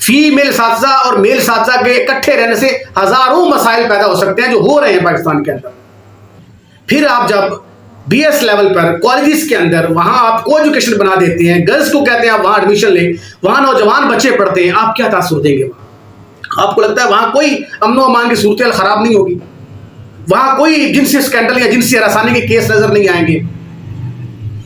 Female اساتذہ اور میل اساتذہ کے اکٹھے رہنے سے ہزاروں مسائل پیدا ہو سکتے ہیں جو ہو رہے ہیں پاکستان کے اندر. پھر آپ جب بی ایس لیول پر کالجز کے اندر وہاں آپ کو ایجوکیشن بنا دیتے ہیں, گرلز کو کہتے ہیں آپ وہاں ایڈمیشن لیں, وہاں نوجوان بچے پڑھتے ہیں, آپ کیا تاثر دیں گے؟ وہاں آپ کو لگتا ہے وہاں کوئی امن و امان کی صورتحال خراب نہیں ہوگی؟ وہاں کوئی جنسی اسکینڈل یا جنسی ہراسانی کے کیس نظر نہیں آئیں گے؟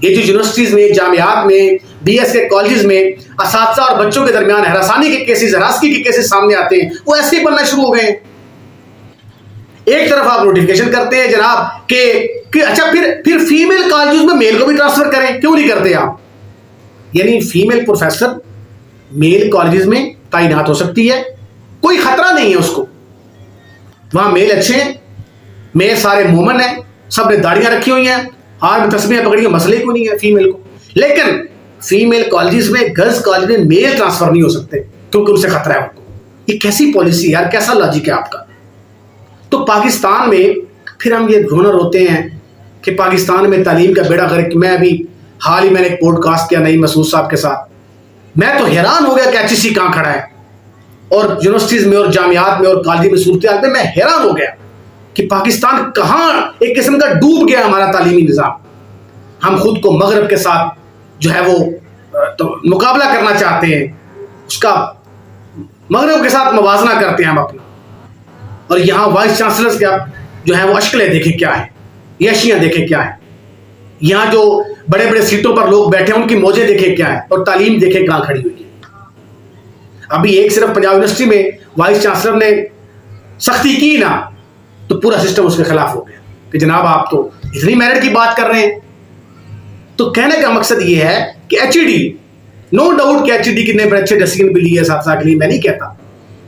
یہ جو یونیورسٹیز میں, جامعات میں, بی ایس کے کالجز میں اساتذہ اور بچوں کے درمیان ہراسانی کے کیسز, ہراسگی کے کیسز سامنے آتے ہیں, وہ ایسے ہی بننا شروع ہو گئے ہیں. ایک طرف آپ نوٹیفیکیشن کرتے ہیں جناب کہ اچھا پھر فیمیل کالجز میں میل کو بھی ٹرانسفر کریں, کیوں نہیں کرتے آپ؟ یعنی فیمیل پروفیسر میل کالجز میں تعینات ہو سکتی ہے, کوئی خطرہ نہیں ہے اس کو. وہاں میل اچھے ہیں, میل سارے مومن ہیں, سب نے داڑیاں رکھی ہوئی ہیں, ہاتھ میں تسبیحیں پکڑی ہیں, مسئلے کیوں نہیں ہے فیمیل کو؟ لیکن فیمیل کالجز میں, گرلز کالج میں میل ٹرانسفر نہیں ہو سکتے کیونکہ ان سے خطرہ ہے ان کو. یہ کیسی پالیسی یار, کیسا لاجک ہے آپ کا؟ تو پاکستان میں پھر ہم یہ رونا روتے ہیں کہ پاکستان میں تعلیم کا بیڑا غرق. میں ابھی حال ہی میں نے ایک پوڈ کاسٹ کیا نعیم مسعود صاحب کے ساتھ, میں تو حیران ہو گیا کہ ایچ ای سی کہاں کھڑا ہے, اور یونیورسٹیز میں اور جامعات میں اور کالج میں صورتحال میں حیران ہو گیا کہ پاکستان کہاں ایک قسم کا ڈوب گیا ہمارا تعلیمی نظام. ہم خود کو مغرب کے ساتھ جو ہے وہ مقابلہ کرنا چاہتے ہیں, اس کا مغرب کے ساتھ موازنہ کرتے ہیں ہم اپنا, اور یہاں وائس چانسلرز کے جو ہے وہ اشکلیں دیکھیں کیا ہے, یشیاں دیکھیں کیا ہے, یہاں جو بڑے بڑے سیٹوں پر لوگ بیٹھے ہیں ان کی موجیں دیکھیں کیا ہے, اور تعلیم دیکھیں کہاں کھڑی ہوئی ہے. ابھی ایک صرف پنجاب یونیورسٹی میں وائس چانسلر نے سختی کی نا تو پورا سسٹم اس کے خلاف ہو گیا کہ جناب آپ تو اتنی میرٹ کی بات کر رہے ہیں. تو کہنے کا مقصد یہ ہے کہ H E D, no doubt کہ ایچ ای ڈی کتنے بڑے اچھے ڈسیزن بھی لیے اساتذہ کے لیے, میں نہیں کہتا,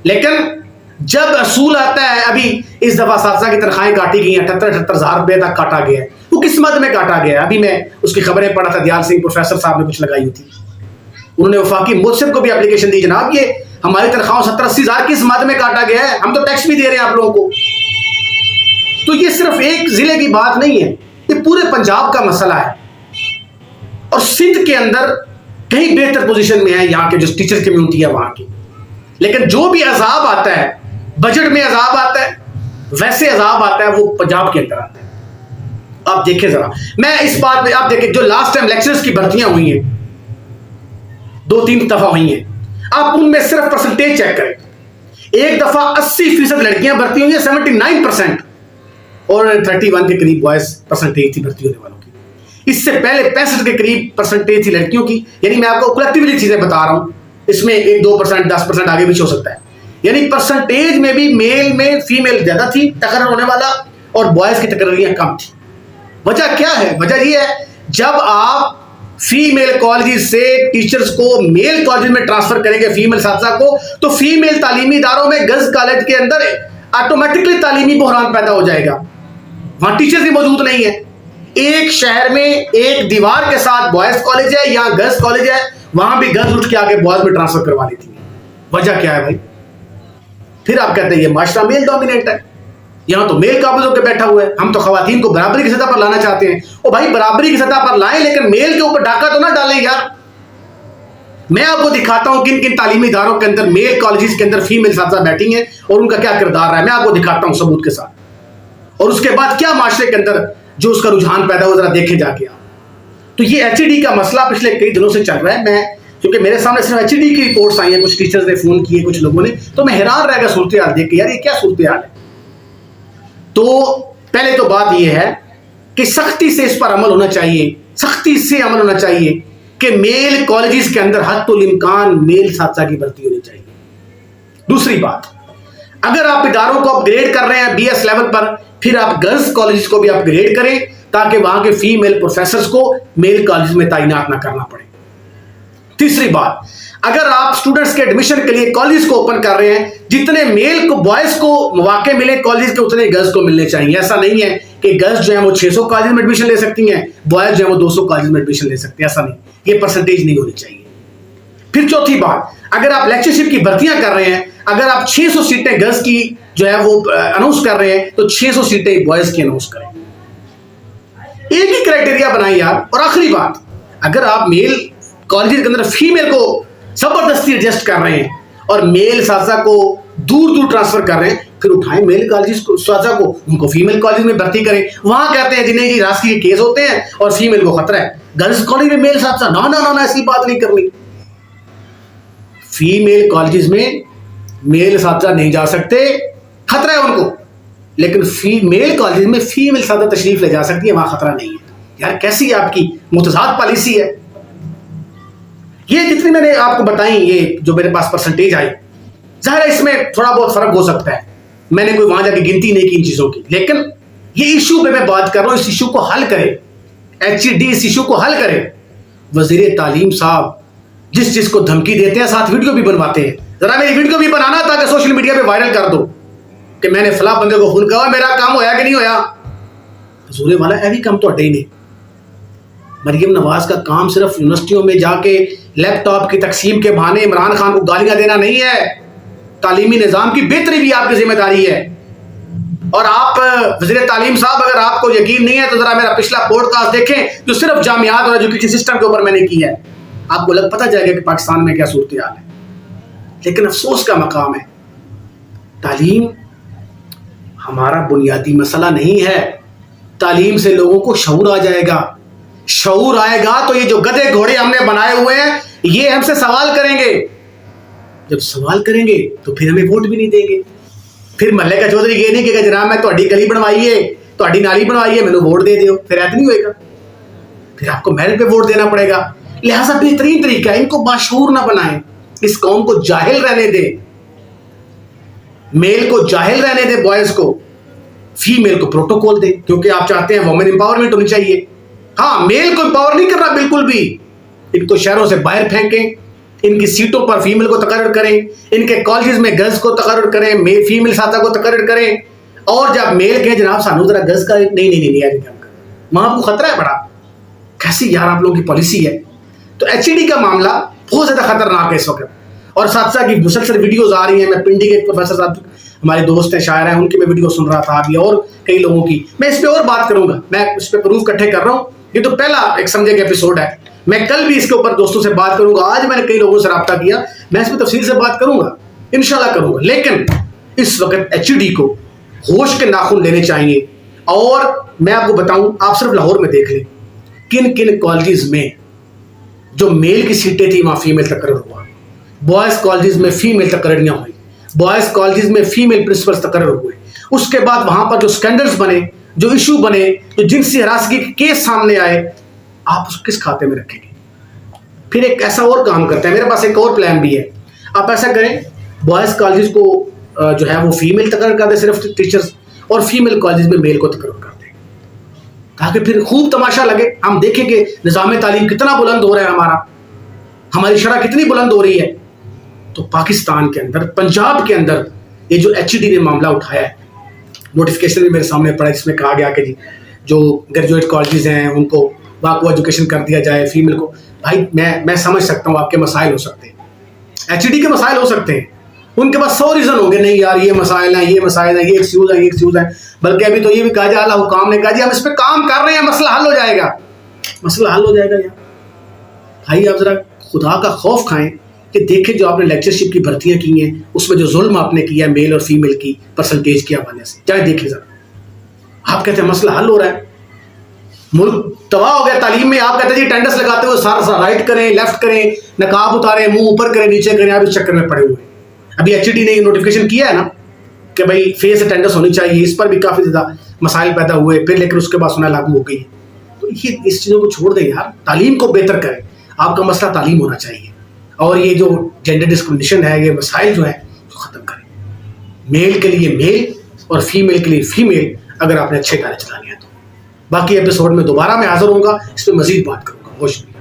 لیکن جب اصول آتا ہے, ابھی اس دفعہ اساتذہ کی تنخواہیں کاٹی گئی ہیں, 78,000 روپے تک کاٹا گیا ہے. وہ کس مد میں کاٹا گیا ہے؟ ابھی میں اس کی خبریں پڑھا تھا, دیال سنگھ پروفیسر صاحب نے کچھ لگائی ہوئی تھی, انہوں نے وفاقی مؤثر کو بھی اپلیکیشن دی, جناب یہ ہماری تنخواہوں 70-80,000 کس مد میں کاٹا گیا ہے, ہم تو ٹیکس بھی دے رہے ہیں آپ لوگوں کو. تو یہ صرف ایک ضلع کی بات نہیں ہے, یہ پورے پنجاب کا مسئلہ ہے, اور سندھ کے اندر کہیں بہتر پوزیشن میں ہے یہاں کے جو ٹیچر کمیونٹی ہے وہاں کی. لیکن جو بھی عذاب آتا ہے, بجٹ میں عذاب آتا ہے, ویسے عذاب آتا ہے وہ پنجاب کے اندر آتا ہے. آپ دیکھیں ذرا, میں اس بات میں آپ دیکھیں جو لاسٹ ٹائم لیکچرز کی بھرتیاں ہوئی ہیں 2-3 دفعہ ہوئی ہیں, آپ ان میں صرف پرسنٹیج چیک کریں. ایک دفعہ 80% لڑکیاں بھرتی ہوئی ہیں, 79%, اور 31 کے قریب بوائز پرسنٹیج تھی بھرتی ہونے والوں کی. اس سے پہلے 65 کے قریب پرسنٹیج تھی لڑکیوں کی. یعنی میں آپ کو کلیکٹیولی چیزیں بتا رہا ہوں, اس میں 1-2%, 10% آگے پیچھے ہو سکتا ہے. یعنی پرسنٹیج میں بھی میل میں فیمیل زیادہ تھی ٹکرر ہونے والا, اور بوائز کی ٹکرریاں کم تھی. وجہ کیا ہے؟ وجہ یہ ہے جب آپ فیمیل کالجز سے ٹیچرز کو میل کالجز میں ٹرانسفر کریں گے, فیمیل اساتذہ کو, تو فیمیل تعلیمی اداروں میں گرلز کالج کے اندر آٹومیٹکلی تعلیمی بحران پیدا ہو جائے گا. وہاں ٹیچرز ہی موجود نہیں ہیں. ایک شہر میں ایک دیوار کے ساتھ بوائز کالج ہے یا گرلز کالج ہے, وہاں بھی گرلز اٹھ کے آگے بوائز میں ٹرانسفر کروا لیتی ہیں. وجہ کیا ہے بھائی؟ پھر آپ کہتے ہیں یہ معاشرہ میل ڈومیننٹ ہے, یہاں تو میل قابض ہو کے بیٹھا ہوا ہے, ہم تو خواتین کو برابری کی سطح پر لانا چاہتے ہیں. او بھائی برابری کی سطح پر لائیں, لیکن میل کے اوپر ڈاکہ تو نہ ڈالیں یار. میں آپ کو دکھاتا ہوں کن کن تعلیمی اداروں کے اندر میل کالجز کے اندر فیمیل اساتذہ بیٹھی ہیں اور ان کا کیا کردار رہا ہے. میں آپ کو دکھاتا ہوں ثبوت کے ساتھ, اور اس کے بعد کیا معاشرے کے اندر جو اس کا رجحان پیدا ہو, ذرا دیکھے جا کے آپ. تو یہ ایچ ای ڈی کا مسئلہ پچھلے کئی دنوں سے چل رہا ہے. میں کیونکہ میرے سامنے صرف ایچ ای ڈی کی رپورٹس آئی ہیں, کچھ ٹیچرز نے فون کیے, کچھ لوگوں نے, تو میں حیران رہ گیا صورتحال دیکھ کے, یار یہ کیا صورتحال ہے. تو پہلے تو بات یہ ہے کہ سختی سے اس پر عمل ہونا چاہیے, سختی سے عمل ہونا چاہیے کہ میل کالجز کے اندر حد الامکان میل اساتذہ کی بھرتی ہونی چاہیے. دوسری بات, اگر آپ اداروں کو اپ گریڈ کر رہے ہیں بی ایس لیول پر, پھر آپ گرلز کالجز کو بھی اپ گریڈ کریں تاکہ وہاں کے فیمیل پروفیسرز کو میل کالجز میں تعینات نہ کرنا پڑے. تیسری بات, اگر آپ اسٹوڈنٹس کے ایڈمیشن کے لیے کالجز کو اوپن کر رہے ہیں, جتنے میل کو بوائز کو مواقع ملے کالجز کے, اتنے گرلز کو ملنے چاہیے. ایسا نہیں ہے کہ گرلز جو ہیں وہ 600 کالج میں ایڈمیشن لے سکتی ہیں, بوائز جو ہیں وہ 200 کالج میں ایڈمیشن لے سکتے ہیں. ایسا نہیں, یہ پرسنٹیج نہیں ہونی چاہیے. پھر چوتھی بات, اگر آپ لیکچرشپ کی بھرتیاں کر رہے ہیں, اگر آپ 600 سیٹیں گرلز کی جو ہے وہ اناؤنس کر رہے ہیں, تو 600 سیٹیں بوائز کی اناؤنس کریں. ایک ہی کرائٹیریا بنائیں یار. اور آخری بات, اگر آپ میل کالجز کے اندر فیمیل کو زبردستی ایڈجسٹ کر رہے ہیں اور میل اساتذہ کو دور دور ٹرانسفر کر رہے ہیں، پھر اٹھائیں میل کالجز کو اساتذہ کو، ان کو فیمیل کالج میں بھرتی کریں. وہاں کہتے ہیں جنہیں جی راسکی کے کیس ہوتے ہیں اور فیمیل کو خطرہ ہے. گرلز کالج میں میل اساتذہ نا ایسی بات نہیں کرنی. فیمیل کالجز میں میل اساتذہ نہیں جا سکتے، خطرہ ہے ان کو، لیکن فیمیل کالجز میں فیمیل اساتذہ تشریف لے جا سکتی ہے، وہاں خطرہ نہیں ہے. یار کیسی آپ کی متضاد پالیسی ہے. یہ جتنی میں نے آپ کو بتائیں، یہ جو میرے پاس پرسنٹیج آئی، ظاہر ہے اس میں تھوڑا بہت فرق ہو سکتا ہے، میں نے کوئی وہاں جا کے گنتی نہیں کی ان چیزوں کی، لیکن یہ ایشو پہ میں بات کر رہا ہوں. اس ایشو کو حل کرے HED، اس ایشو کو حل کرے. وزیر تعلیم صاحب جس چیز کو دھمکی دیتے ہیں ساتھ ویڈیو بھی بنواتے ہیں. ذرا میری ویڈیو بھی بنانا تاکہ سوشل میڈیا پہ وائرل کر دو کہ میں نے فلاں بندے کو فون کیا، میرا کام ہویا کہ نہیں ہویا. حضور والا ایوی کام تو ہی نہیں. مریم نواز کا کام صرف یونیورسٹیوں میں جا کے لیپ ٹاپ کی تقسیم کے بہانے عمران خان کو گالیاں دینا نہیں ہے. تعلیمی نظام کی بہتری بھی آپ کی ذمہ داری ہے. اور آپ وزیر تعلیم صاحب، اگر آپ کو یقین نہیں ہے تو ذرا میرا پچھلا پوڈ کاسٹ دیکھیں جو صرف جامعات اور ایجوکیشن سسٹم کے اوپر میں نے کی ہے. آپ کو پتہ جائے گا کہ پاکستان میں کیا صورتحال ہے. لیکن افسوس کا مقام ہے، تعلیم ہمارا بنیادی مسئلہ نہیں ہے. تعلیم سے لوگوں کو شعور آ جائے گا. شعور آئے گا تو یہ جو گدھے گھوڑے ہم نے بنائے ہوئے ہیں یہ ہم سے سوال کریں گے. جب سوال کریں گے تو پھر ہمیں ووٹ بھی نہیں دیں گے. پھر محلے کا چودھری یہ نہیں کہ جناب میں تہاڈی گلی بنوائی ہے، تہاڈی نالی بنوائی ہے، میں نے ووٹ دے دیو. پھر ایسا نہیں ہوئے گا، پھر آپ کو میرٹ پہ ووٹ دینا پڑے گا. لہٰذا بہترین طریقہ ہے ان کو باشعور نہ بنائیں، اس قوم کو جاہل رہنے دیں. میل کو جاہل رہنے دیں، بوائز کو. فیمیل کو پروٹوکول دیں، کیونکہ آپ چاہتے ہیں وومن امپاورمنٹ ہونی چاہیے. ہاں، میل کو امپاور نہیں کرنا بالکل بھی. ان کو شہروں سے باہر پھینکیں، ان کی سیٹوں پر فیمیل کو تقرر کریں، ان کے کالجز میں گرلز کو تقرر کریں، فیمیل اساتذہ کو تقرر کریں. اور جب میل کہیں جناب سانو ذرا گرلز کا نہیں وہاں کو خطرہ ہے بڑا. کیسی یار آپ لوگوں کی پالیسی ہے. تو HED کا معاملہ بہت زیادہ خطرناک ہے اس وقت. اور اساتذہ کی مسلسل ویڈیوز آ رہی ہیں. میں پنڈی کے ایک پروفیسر صاحب ہمارے دوست ہیں، شاعر ہیں، ان کی میں ویڈیو سن رہا تھا ابھی، اور کئی لوگوں کی. میں اس پہ اور بات کروں گا، میں اس پہ پروف اکٹھے کر رہا ہوں. یہ تو پہلا ایک سمجھے گا ایپیسوڈ ہے. میں کل بھی اس کے اوپر دوستوں سے بات کروں گا. آج میں نے کئی لوگوں سے رابطہ کیا، میں اس پہ تفصیل سے بات کروں گا، انشاءاللہ کروں گا. لیکن اس وقت HED کو ہوش کے ناخن لینے چاہیے. اور میں آپ کو بتاؤں، آپ صرف لاہور میں دیکھ لیں کن کن کالجز میں جو میل کی سیٹیں تھیں وہاں فیمیل تقرر ہوا. بوائز کالجز میں فیمیل تقرریاں ہوئی، بوائز کالجز میں فیمیل پرنسپلز تقرر ہوئے. اس کے بعد وہاں پر جو سکینڈلز بنے، جو ایشو بنے، جو جنسی ہراسگی کے کیس سامنے آئے، آپ اس کس کھاتے میں رکھیں گے؟ پھر ایک ایسا اور کام کرتے ہیں، میرے پاس ایک اور پلان بھی ہے. آپ ایسا کریں، بوائز کالجز کو جو ہے وہ فیمیل تقرر کر دیں صرف ٹیچرز، اور فیمیل کالجز میں میل کو تقرر کر دیں، تاکہ پھر خوب تماشا لگے. ہم دیکھیں کہ نظام تعلیم کتنا بلند ہو رہا ہے، ہماری شرح کتنی بلند ہو رہی ہے. تو پاکستان کے اندر، پنجاب کے اندر یہ جو HED نے معاملہ اٹھایا ہے، نوٹیفیکیشن بھی میرے سامنے پڑا، اس میں کہا گیا کہ جی جو گریجویٹ کالجز ہیں ان کو وہاں کو ایجوکیشن کر دیا جائے فیمیل کو. بھائی میں سمجھ سکتا ہوں آپ کے مسائل ہو سکتے ہیں، HED کے مسائل ہو سکتے ہیں، ان کے پاس 100 ریزن ہوں گے. نہیں یار یہ مسائل ہیں، یہ مسائل ہیں، یہ ایکسکیوز ہیں، یہ ایکسکیوز ہیں. بلکہ ابھی تو یہ بھی کہا جائے، اللہ حکام نے کہا جی ہم اس پہ کام کر رہے ہیں، مسئلہ حل ہو جائے گا. مسئلہ حل ہو جائے گا یار. بھائی آپ ذرا خدا کا خوف کھائیں کہ دیکھیں جو آپ نے لیکچرشپ کی بھرتیاں کی ہیں اس میں جو ظلم آپ نے کیا ہے میل اور فیمیل کی پرسنٹیج کے حوالے سے، چاہے دیکھیں ذرا. آپ کہتے ہیں مسئلہ حل ہو رہا ہے، ملک تباہ ہو گیا تعلیم میں. آپ کہتے ہیں جی اٹینڈنس لگاتے ہوئے سارا رائٹ کریں، لیفٹ کریں، نقاب اتاریں، منہ اوپر کریں، نیچے کریں. آپ اس چکر میں پڑے ہوئے ہیں. ابھی HED نے یہ نوٹیفیکیشن کیا ہے نا کہ بھائی فیس اٹینڈنس ہونی چاہیے، اس پر بھی کافی زیادہ مسائل پیدا ہوئے پھر، لیکن اس کے بعد سنا لاگو ہو گئی. تو یہ اس چیزوں کو چھوڑ دیں یار، تعلیم کو بہتر کریں. آپ کا مسئلہ تعلیم ہونا چاہیے، اور یہ جو جینڈر ڈسکرمنیشن ہے، یہ مسائل جو ہیں تو ختم کریں. میل کے لیے میل اور فیمیل کے لیے فیمیل، اگر آپ نے اچھے کارے چلانے ہیں تو. باقی ایپیسوڈ میں دوبارہ میں حاضر ہوں گا، اس پہ مزید بات کروں گا. بہت شکریہ.